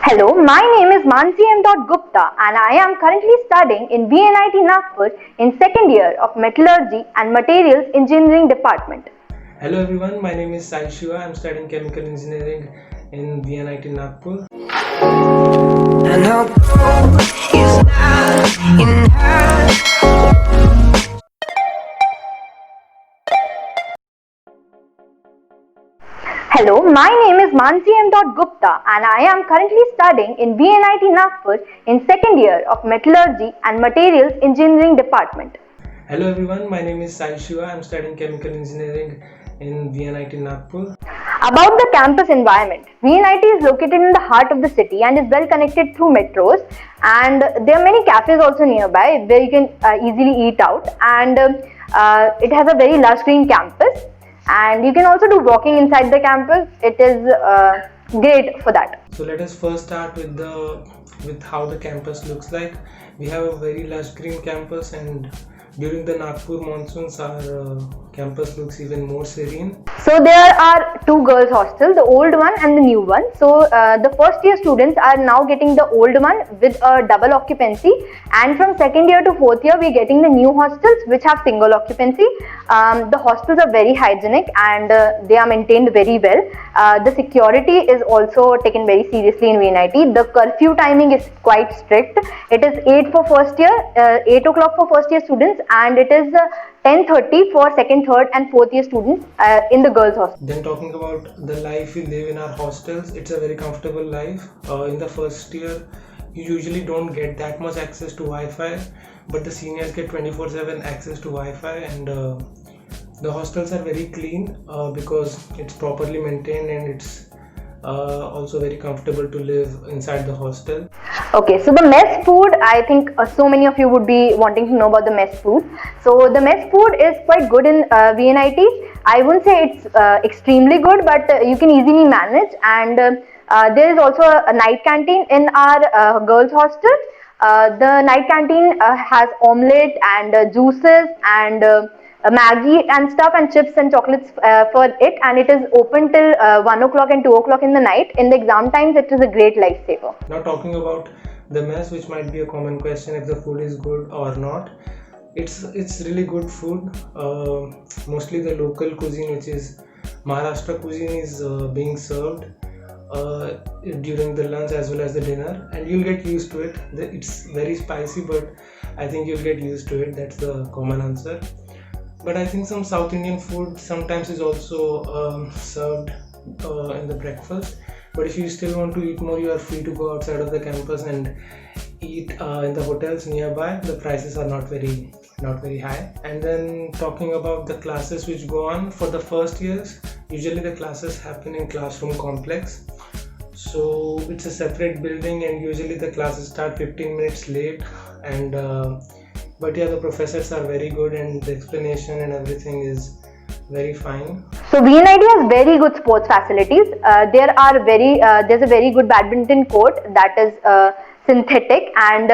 Hello, my name is Mansi M. Gupta and I am currently studying in VNIT Nagpur in second year of Metallurgy and Materials Engineering Department. Hello everyone, my name is Sai Shiva. I'm studying chemical engineering in VNIT Nagpur. And hope is not in her. Hello, my name is Mansi M. Gupta and I am currently studying in VNIT Nagpur in second year of Metallurgy and Materials Engineering Department. Hello everyone, my name is Sai Shiva. I'm studying chemical engineering in VNIT Nagpur. About the campus environment, VNIT is located in the heart of the city and is well connected through metros, and there are many cafes also nearby where you can easily eat out, and it has a very lush green campus, and you can also do walking inside the campus. It is great for that. So let us first start with how the campus looks like. We have a very lush green campus, and during the Nagpur monsoons our campus looks even more serene. So there are two girls hostels, the old one and the new one. So the first year students are now getting the old one with a double occupancy, and from second year to fourth year we're getting the new hostels which have single occupancy. The hostels are very hygienic and they are maintained very well. The security is also taken very seriously in VNIT. The curfew timing is quite strict. It is 8 for first year, 8 o'clock for first year students, and it is 10:30 for second, third and fourth year students in the girls hostel. Then talking about the life we live in our hostels, it's a very comfortable life. In the first year you usually don't get that much access to Wi-Fi, but the seniors get 24/7 access to Wi-Fi, and the hostels are very clean because it's properly maintained, and it's also very comfortable to live inside the hostel. Okay, so the mess food, I think so many of you would be wanting to know about the mess food. So the mess food is quite good in VNIT. I wouldn't say it's extremely good, but you can easily manage, and there is also a night canteen in our girls hostel. The night canteen has omelette and juices and Maggie and stuff and chips and chocolates for it, and it is open till 1 o'clock and 2 o'clock in the night. In the exam times, it is a great lifesaver. Now talking about the mess, which might be a common question if the food is good or not. It's really good food. Mostly the local cuisine, which is Maharashtra cuisine, is being served during the lunch as well as the dinner, and you'll get used to it. It's very spicy, but I think you'll get used to it. That's the common answer. But I think some South Indian food sometimes is also served in the breakfast. But if you still want to eat more, you are free to go outside of the campus and eat in the hotels nearby. The prices are not very high. And then talking about the classes which go on for the first years, usually the classes happen in classroom complex. So it's a separate building, and usually the classes start 15 minutes late, and but yeah, the professors are very good, and the explanation and everything is very fine. So VNIT has very good sports facilities. There's a very good badminton court that is synthetic, and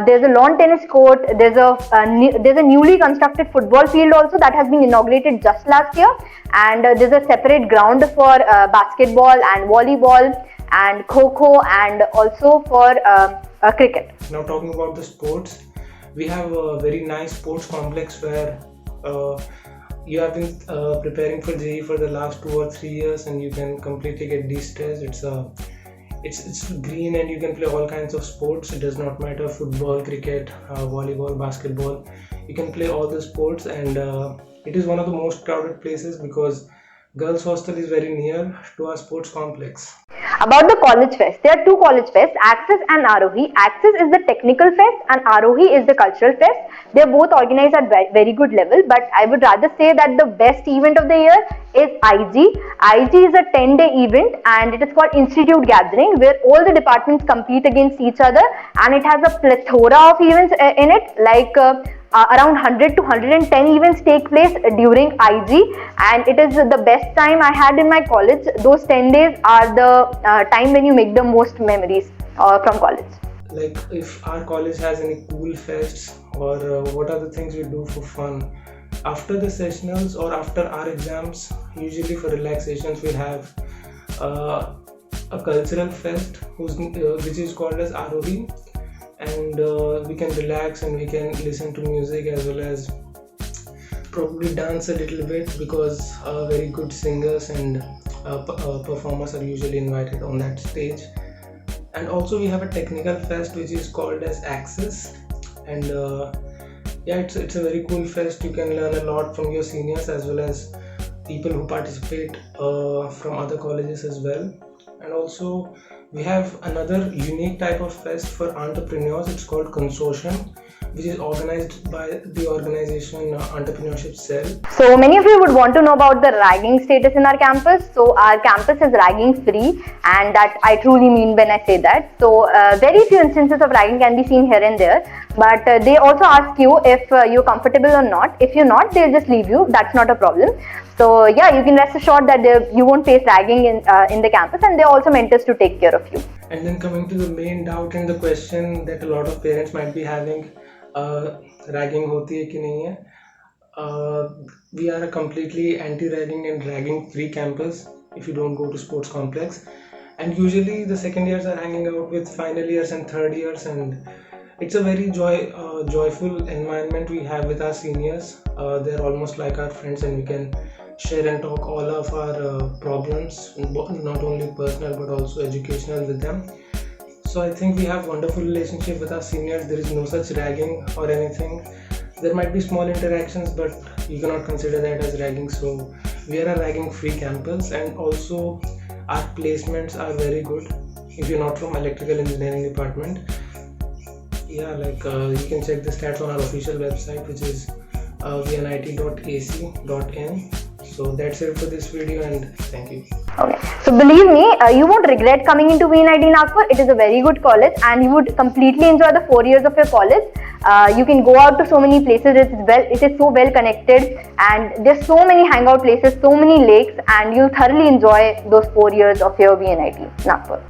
there's a lawn tennis court. There's a newly constructed football field also that has been inaugurated just last year, and there's a separate ground for basketball and volleyball and kho-kho, and also for cricket. Now talking about the sports, we have a very nice sports complex where you have been preparing for JEE for the last 2 or 3 years, and you can completely get de-stressed. It's green, and you can play all kinds of sports. It does not matter, football, cricket, volleyball, basketball. You can play all the sports, and it is one of the most crowded places because girls hostel is very near to our sports complex. About the college fest, there are two college fests, Access and Arohi. Access is the technical fest and Arohi is the cultural fest. They are both organized at very good level, but I would rather say that the best event of the year is IG. IG is a 10-day event, and it is called Institute Gathering, where all the departments compete against each other, and it has a plethora of events in it, like around 100 to 110 events take place during IG, and it is the best time I had in my college. Those 10 days are the time when you make the most memories from college. Like if our college has any cool fests, or what are the things we do for fun after the sessionals or after our exams. Usually for relaxations we'll have a cultural fest which is called as Arohi, and we can relax and we can listen to music as well as probably dance a little bit, because very good singers and performers are usually invited on that stage. And also we have a technical fest which is called as Access, and yeah, it's a very cool fest. You can learn a lot from your seniors as well as people who participate from other colleges as well. And also we have another unique type of fest for entrepreneurs. It's called Consortium, which is organized by the organization Entrepreneurship Cell. So many of you would want to know about the ragging status in our campus. So our campus is ragging free, and that I truly mean when I say that. So very few instances of ragging can be seen here and there, but they also ask you if you're comfortable or not. If you're not, they'll just leave you. That's not a problem. So yeah, you can rest assured that you won't face ragging in the campus, and they're also mentors to take care of you. And then coming to the main doubt and the question that a lot of parents might be having, ragging होती है कि नहीं है? We are a completely anti-ragging and ragging-free campus if you don't go to sports complex. And usually the second years are hanging out with final years and third years, and it's a very joyful environment we have with our seniors. They're almost like our friends, and we can share and talk all of our problems, not only personal but also educational, with them. So I think we have wonderful relationship with our seniors. There is no such ragging or anything. There might be small interactions, but you cannot consider that as ragging. So we are a ragging-free campus, and also our placements are very good. If you're not from electrical engineering department, yeah, like you can check the stats on our official website, which is vnit.ac.in. So that's it for this video, and thank you. Okay. So believe me, you won't regret coming into VNIT Nagpur. It is a very good college, and you would completely enjoy the 4 years of your college. You can go out to so many places. It is so well connected, and there's so many hangout places, so many lakes, and you'll thoroughly enjoy those 4 years of your VNIT Nagpur.